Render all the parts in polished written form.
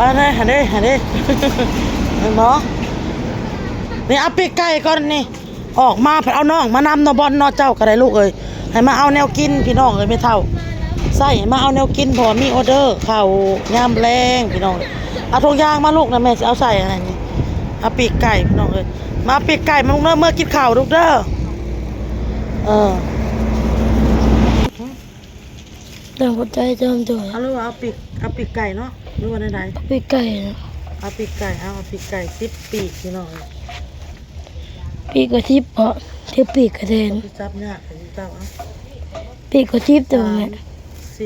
มาเลยหันดิเห็นบ่นี่เอาปีกไก่ก่อนนี่ออกมาเอาน้องมานำนบอลนอเจ้าก็ได้ลูกเอ้ยให้มาเอาแนวกินพี่น้องเอ้ยไม่เท่าใส่มาเอาแนวกินพอมีออเดอร์ข้าวยามแรงพี่น้องเอาทงยางมาลูกนะแม่เอาใส่อะไรนี่เอาปีกไก่พี่น้องเอ้ยมาปีกไก่มาลูกเด้อเมื่อกินข้าวลูกเด้อแต่หัวใจจำตัวเอาลูกเอาปีกไก่เนาะหรือว่าไหนปีกไก่เอาปีกไก่เอาปีกไก่10ปีกพี่น้องปีกกระทิบเพราะที่ปีกกระเด็นจับเนี่ยเจ้าปีกกระทิบตัวแม่4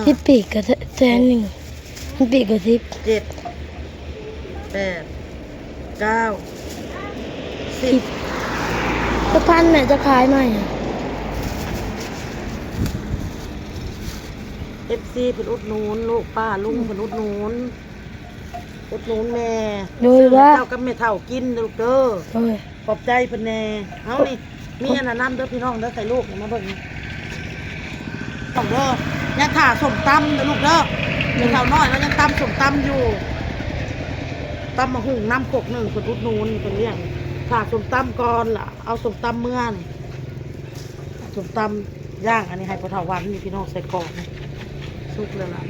5ที่ปีกกระแทนหนึ่งปีกกระทิบ7 8 9 10จะพันแม่จะขายไหมFC เพิ่นอุดหนุนลูกป้าลุงเพิ่นอุดหนุนแม่โดยว่าเจ้ากับแม่เฒ่ากินลูกเด้อขอบใจเพิ่นแน่เฮานี่มีอันนั้นเด้อพี่น้องเด้อใส่ลูกมาเบิ่งต้องเด้อยังถ่าส้มตำเด้อลูกเด้อแม่เฒ่าน้อยแล้วยังตำส้มตำอยู่ตำมะหุ่งน้ำโคก1เพิ่นอุดหนุนเพิ่นเลี้ยงถ่าส้มตำก่อนล่ะเอาส้มตำเมื่อนี่ส้มตำย่างอันนี้ให้พ่อเฒ่าหวานนี่พี่น้องใส่กรอกสุกแล้วล่ะ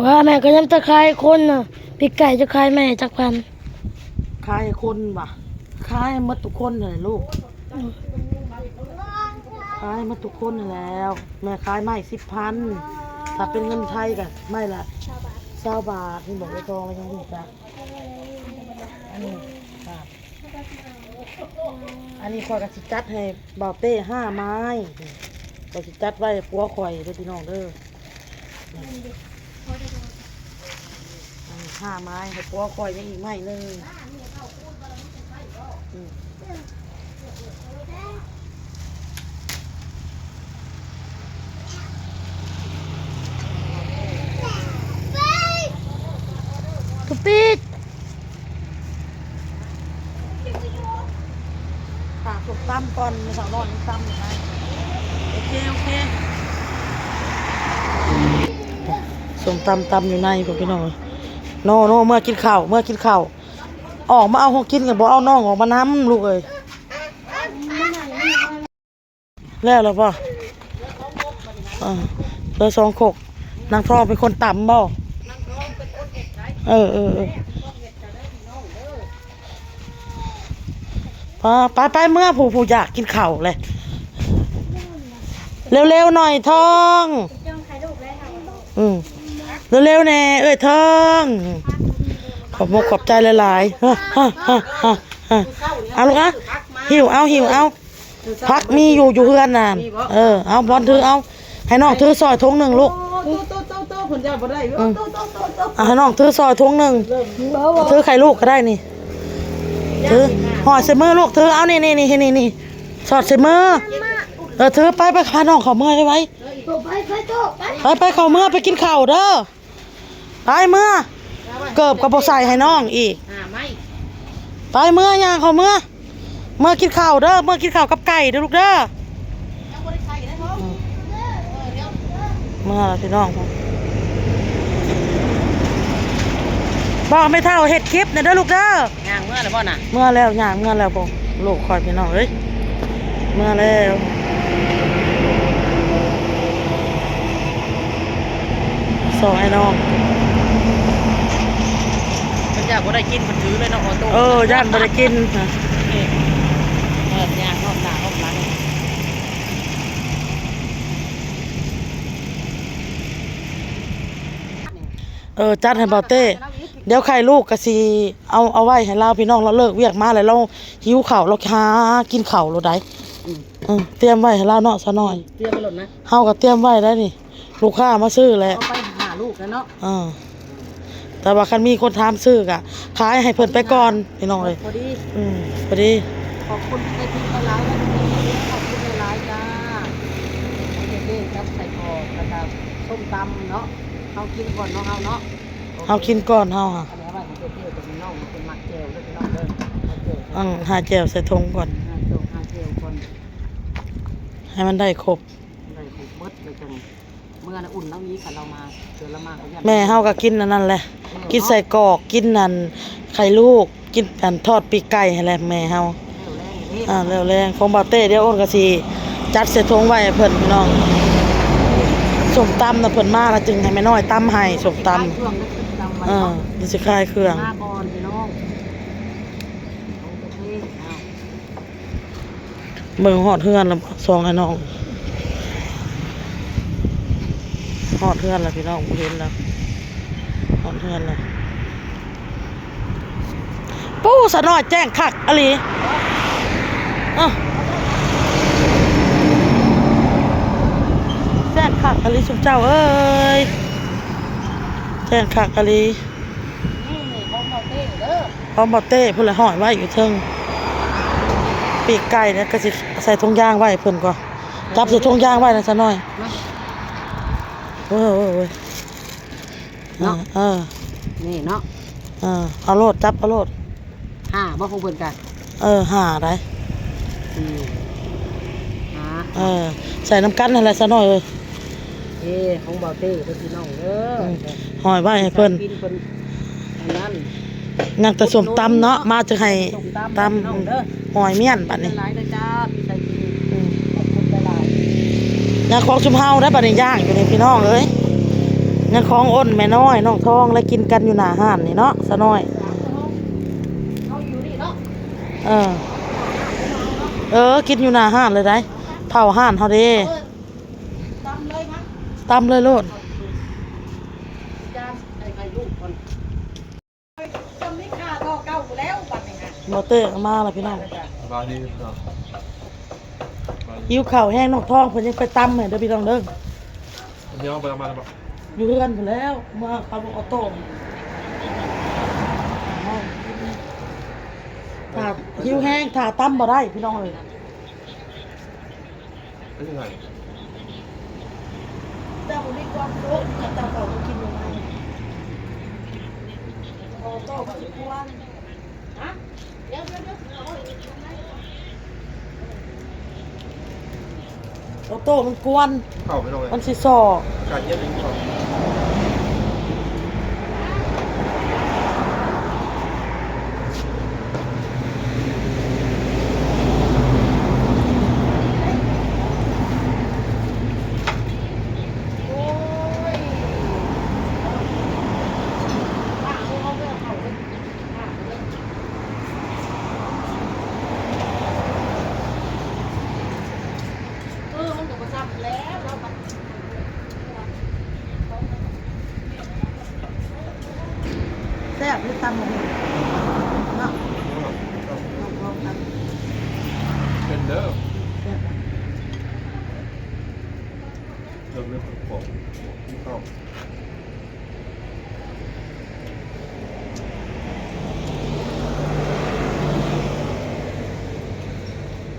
ว่าแม่ก็ยังจะขายคนน่ะปีกไก่จะขายแม่จักพันขายคนว่ะขายหมดทุกคนเลยลูกขายหมดทุกคนแล้วแม่ขายไม่10,000ถ้าเป็นเงินไทยกันไม่ละ20 บาทที่บอกไว้ทองไว้ยังดีจ้ะอันนี้ครับอันนี้คอยกับสิจัดให้บ่าวเต้5 ไม้ก็สิจัดไว้ปัวข่อยเด้อพี่น้องเด้อ5 ไม้ให้ปัวข่อยยังอีกไม้นึงกระปิดค่ะสุกตำก่อนไม่ต้องรอตำนะโอเคส้มตำอยู่ในพวกพี่น้องโน่เมื่อกินข้าวออกมาเอาของกินกันบ่เอาน้องออกมาน้ำลูกเอ้ยแล้วป่ะเธอ2 โคกนางทองเป็นคนต่ำบ่ไปเมื่อผู้อยากกินข้าวเลยเร็วๆหน่อยทองเร็วๆแน่เอ้ยทองขอบใจหลายๆเอาลูกหิวเอาพักมีอยู่เพื่อนน่ะเอาบอลถือเอาให้น้องถือซอยทง1ลูกให้น้องถือซอยทง1ถือไข่ลูกก็ได้นี่ถือห่อใส่มือลูกถือเอานี่สอดใส่มือถือไปพาน้องเขาเมื่อยไว้ไปเขาเมื่อไปกินข้าวเด้อไปเมื่อเกิบกับโบใส่ให้น้องอีกไปเมื่อย่างเขาเมื่อกินข้าวเด้อเมื่อกินข้าวกับไก่เด้อลูกเด้อเมื่อพี่น้องบอกไม่เท่าเห็ดคลิปเนี่ยเด้อลูกเด้อย่างเมื่อแล้วบ่น่ะเมื่อแล้วย่างเมื่อแล้วบ่ลูกคอยพี่น้องเอ้ยเมื่อแล้วส่งไอ้น้องมันอยากบ่ได้กินมันถือเลยน้องออโต้ย่านบ่ได้กินย่างรอบหน้ารอบหลังจัดให้บ่าวเต้เดี๋ยวใครลูกก็สิเอาไว้ให้เราพี่น้องเราเลิกเวียกมาแล้วเราหิวข้าวเราหากินข้าวเราได้เตรียมไว้ให้เราเนาะซะหน่อยเตรียมไปหลดนะเฮาก็เตรียมไว้ได้นี่ลูกค้ามาซื้อแหละเอาไปหาลูกแล้วเนาะแต่ว่าคันมีคนถามซื้อกะขายให้เพิ่นไปก่อนพี่น้องเลยพอดีขอบคุณในที่หลายขอบคุณหลายจ้าเด็กๆครับใส่คอนะครับส้มตำเนาะเฮากินก่อนเนาะเฮากินก่อนเฮาค่ะหาแจวใส่ทงก่อนให้มันได้ครบ เบิดเลยจังเมื่อน่ะอุ่นแล้วนี้ค่ะเรามาเจอเรามาก็ยัน แม่เฮาก็กินอันนั้นแหละกินใส่กรอกกินนั่นไข่ลูกกินอันทอดปีกไก่ให้แหละแม่เฮา เร็วแรงนี่ แล้วแรงของบ่าวเต้เดี๋ยวโอนก็สิจัดใส่ถุงไว้ให้เพิ่นพี่น้องส้มตำน่ะเพิ่นมาแล้วจึงให้แม่น้อยตำให้ส้มตำ เครื่องนึกขึ้นจำไว้ นี่สิคลายเครื่อง มาก่อนพี่น้องโอเคเอา เบิ่งฮอดเฮือนแล้วซองไอ้น้องฮอดเฮือนแล้วพี่น้องเห็นแล้วฮอดเฮือนแล้วปู้สะน้อยแจ้งคักอะลีแจ้งคักอะลีสุเจ้าเอ้ยแจ้งคักอะลี นี่ของเราเต้เด้อ พร้อมบ่เต้พุ่นละห้อยไว้อยู่เทิงปีกไก่เนี่ยก็สิใส่ถุงยางไว้เพิ่นก็จับใส่ถุงยางไว้นะซะหน่อย นะ เว้ยนี่เนาะ เอาโลดจับเอาโลด บ่คงเพิ่นกัน หาได้ อืมหา ใส่น้ำกันนั่นแหละซะหน่อยเอ้ย ของเบาเต้เพิ่นพี่น้องเด้อ ห้อยไว้ให้เพิ่น กินเพิ่นอันนั้น ยังแต่ส้มตำเนาะมาจะให้ต พี่น้องเด้อ ำหอยเมี่ยนบัดนี้ หลายๆเด้อจ้าพี่ใส่กินขอบคุณหลาย ยังของชุมเฮาได้บัดนี้ย่างอยู่นี่พี่น้องเอ้ยยังของอ้นแม่น้อยน้องทองและกินกันอยู่หน้าห้านนี่เนาะซะหน่อย ๆเขาอยู่นี่เนาะ กินอยู่หน้าห้านเลยได้เท่าห้านเฮาเด้ ตำเลยมั้ย ตำเลยโลด จานไข่ลูกก่อนจำนี้ค่าก็เก่าแล้วบัดนี้ฮะ บ่เต้มาแล้วพี่น้อง บาดีครับ หิวข้าวแห้งน้องทองเพิ่นยังไปตำให้เด้อพี่น้องเด้อ อันนี้เอาไปเอามาแล้วปะ อยู่เฮือนพุ่นแล้วมาขับรถออโต้ถ้าหิวแห้งถ้าตำบ่ได้พี่น้องเอ้ย ไม่ใช่ไง เจ้าบ่มีความรู้เจ้าก็กินอยู่ไหนออโต้ก็สิกวน ฮะเดี๋ยว ออโต้มันกวน เข้าไม่ลงเลย มันสิซอ การเย็นเลยเข้า มันก็บ่ซ้ำแล้วเราบัด แซ่บหรือตำบ่เนาะลองกัน เป็นเด้อ แซ่บ เริ่มเรื่องของเข้า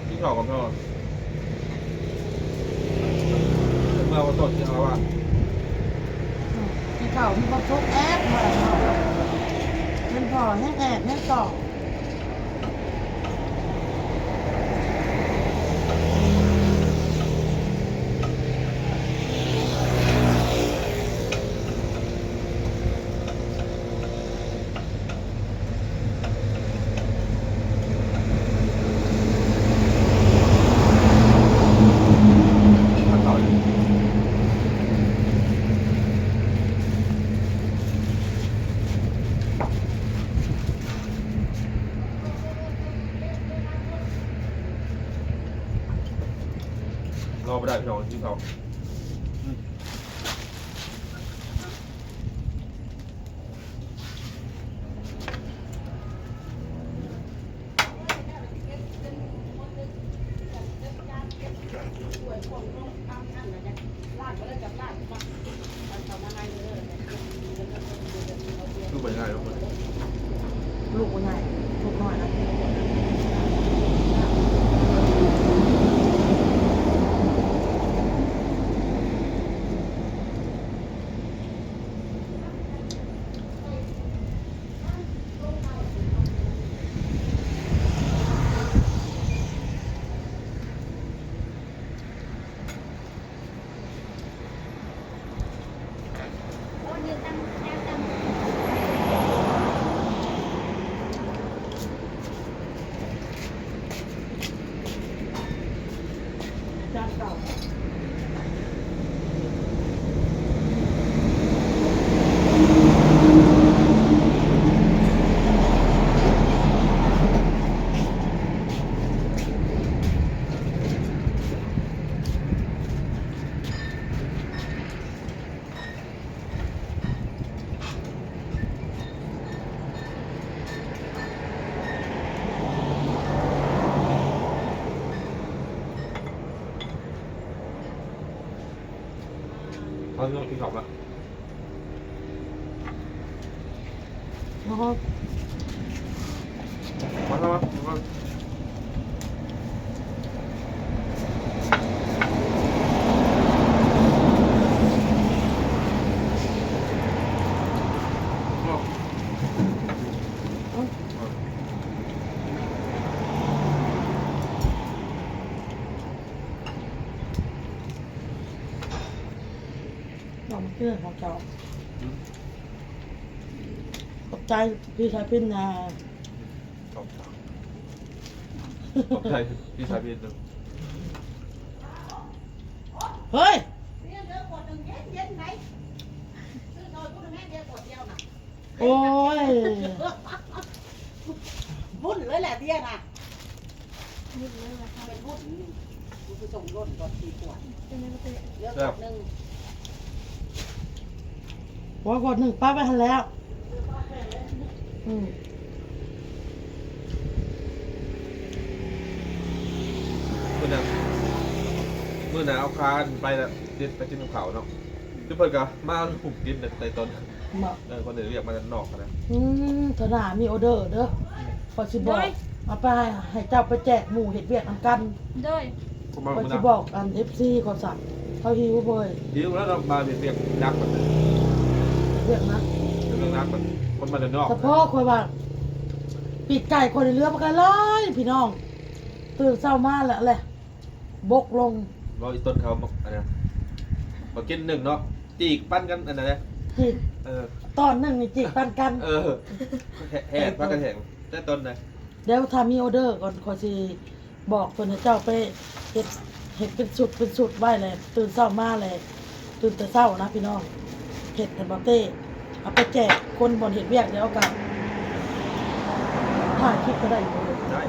ที่เข้ากับพ่อเมื่อวันสดที่เอาว่า ที่เขามีความทุกข์แอบมาเป็นพอแห้งแอบแห้งต่อขั้นต่อเลยรอไม่ได้พี่น้องที่เขา ดูไปง่ายแล้วมัน ลูกคนไหนลูกน้อยนะ เขาต้องกินข้าวละ แล้วก็ มาแล้วมา น้องเพื่อนของเจ้าขอบใจพี่ชายพินนะ ขอบใจพี่ชายพี่นึง เฮ้ย เรียนเยอะกว่าหนึ่งเย็นไหนซื้อหน่อยกูแม่เดียวกว่าเดียวน่ะ โอ้ย วุ่นเลยแหละเดียน่ะเป็นวุ่นกูไปส่งรถก่อน4 ขวดเยอะกว่าหนึ่ง ว่ากดหนึ่งป้าไปทันแล้วอืม มื่อหนาวคานไปแล้วดินไปกินเขาเนาะทุกคนก็มาหุบกินในต้น บอก คนอื่นเรียกมันนอกนะ ธนามีออเดอร์เด้อพอสิบอกเอาไปให้เจ้าไปแจกหมู่เห็ดเวียกนำกัน ด้วย ผมมา พอ เมื่อ สิ นะ บอกอัน FC เขาสั่งเขาหิวเว้ย หิวแล้วเรามาเรียกนักมัน เวียกนะ เรื่องนักมันคนมาเดินนอก แต่พ่อคอยว่าปีกไก่คนในเรือมันกันเลยพี่น้องตื่นเช้ามาแล้วแหละบกลง เราอีต้นเขาอะไรมากินหนึ่งเนาะจีกปั้นกันอันไหน จิกตอนหนึ่งนี่จิกปันกัน แห่พักกันแห่งแต่ต้นเลย เดี๋ยวทำมีออเดอร์ก่อนขอสิบอกคนให้เจ้าไปเห็ดเป็นสุดไว้เลยตื่นเช้ามาเลยตื่นแต่เช้านะพี่น้องเห็ดกันบอเต้เอาไปแจกคนบนเห็ดเวียกเดี๋ยวเอากลับถ่ายคลิปก็ได้อยู่เลย ได้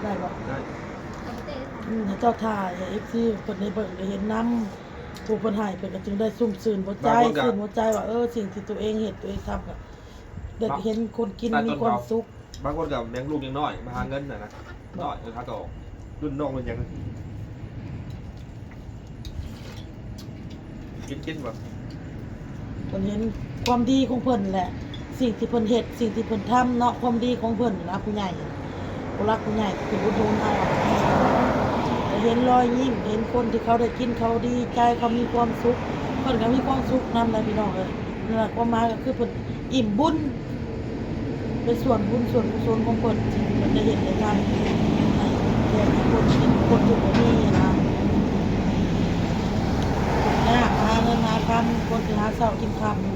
ได้ปะ ได้ ให้เจ้าถ่ายให้ FC คนในเบิ่งได้เห็นน้ำผู้คนหายเพิ่นก็จึงได้ซุ่มซื่นหัวใจซื่นหัวใจว่าสิ่งที่ตัวเองเฮ็ดตัวเองทำก็ได้เห็นคนกินมีความสุข บางคนกับแมงลูกยังน้อยมาหาเงินนะน้อยค่าต่อรุ่นน้องมันยังกินแบบ เพิ่นเห็นความดีของเพิ่นแหละ สิ่งที่เพิ่นเฮ็ดสิ่งที่เพิ่นทำเนาะความดีของเพิ่นนะผู้ใหญ่ผู้รักผู้ใหญ่คือบุญคุณเอาแต่เห็นรอยยิ้มเห็นคนที่เขาได้กินเขาดีใจเขามีความสุขเพิ่นก็มีความสุขนำเลยพี่น้องเอ้ยนั่นแหละความหมายก็คือเพิ่นอิ่มบุญเป็นส่วนบุญส่วนกุศลของเพิ่นที่เพิ่นได้เห็นได้ทำให้แก่คนกินคนทุกคนนี้นะหาเงินหาคำคนที่หาเช้ากินค่ำนี่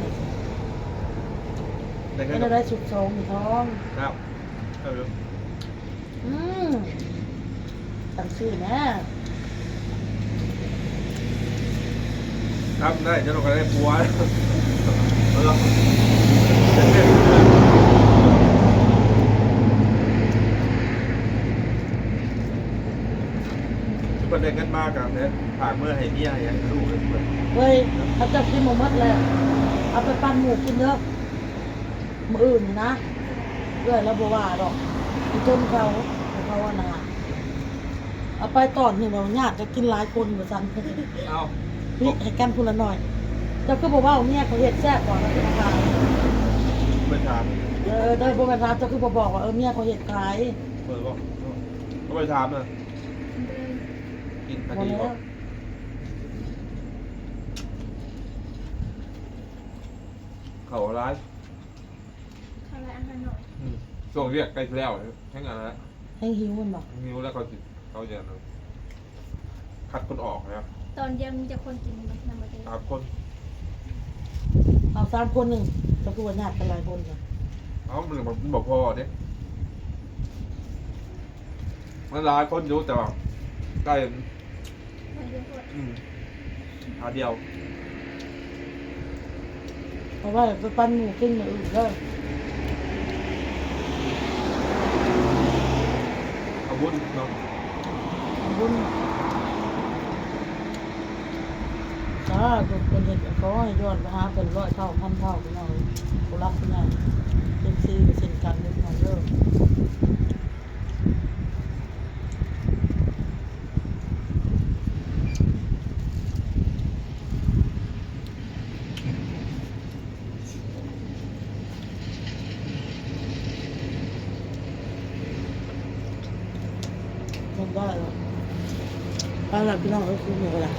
แต่ก็ ไม่ได้สุดทรงท้อง ครับอืมตั้งชื่อนะครับ ได้จะลงกันได้ปัวประเด็นกันมากกับเนี่ยผ่านเมื่อให้เมียให้ลูกเลย เฮ้ยเขาจะกินหมูมัดเลยเอาไปปั้นหมูกินเยอะมืออื่นนี่นะเรื่อยแล้วบัวาดอกไปจนเขาว่านาเอาไปตอนนี่เราญาติจะกินหลายคนเหมือนกัน เอา นี่ให้กันพูละหน่อยเจ้าก็บอกว่าเมียเขาเห็ดแซ่บก่อนนะพี่นะคะ ไปถาม ได้บอกไปถามเจ้าคือบอกว่าเมียเขาเห็ดขาย เปิดก็ก็ไปถามนะกินอัน บอก นี้ แล้ ก็ ว เขาร้ายส่งเรียกใกล้แล้วแค่งานแล้ว ให้หิวมันบอก นิ้วแล้วเขาจะคัดคนออกนะครับ ตอนเย็นมีแต่คนกินนำมาเอง 3 คน เอา3 คนหนึ่งเจ้าคือว่าญาติกันหลายคนจ้ะ มันบอกพ่อเนี่ยมันหลายคนอยู่แต่ว่าใกล้ มันเยอะกว่า หาเดียว เพราะว่าไปปั้นหมูกินมืออื่นเลย เอาบุญเนาะ บุญถ้าคนเห็นก็ให้ย้อนไปหาเป็น100 เท่า1,000 เท่าพี่น้องผู้รักผู้ใหญ่FC ก็เช่นกันพี่น้องเด้อ ล่ะพี่น้องคือหมูล่ะ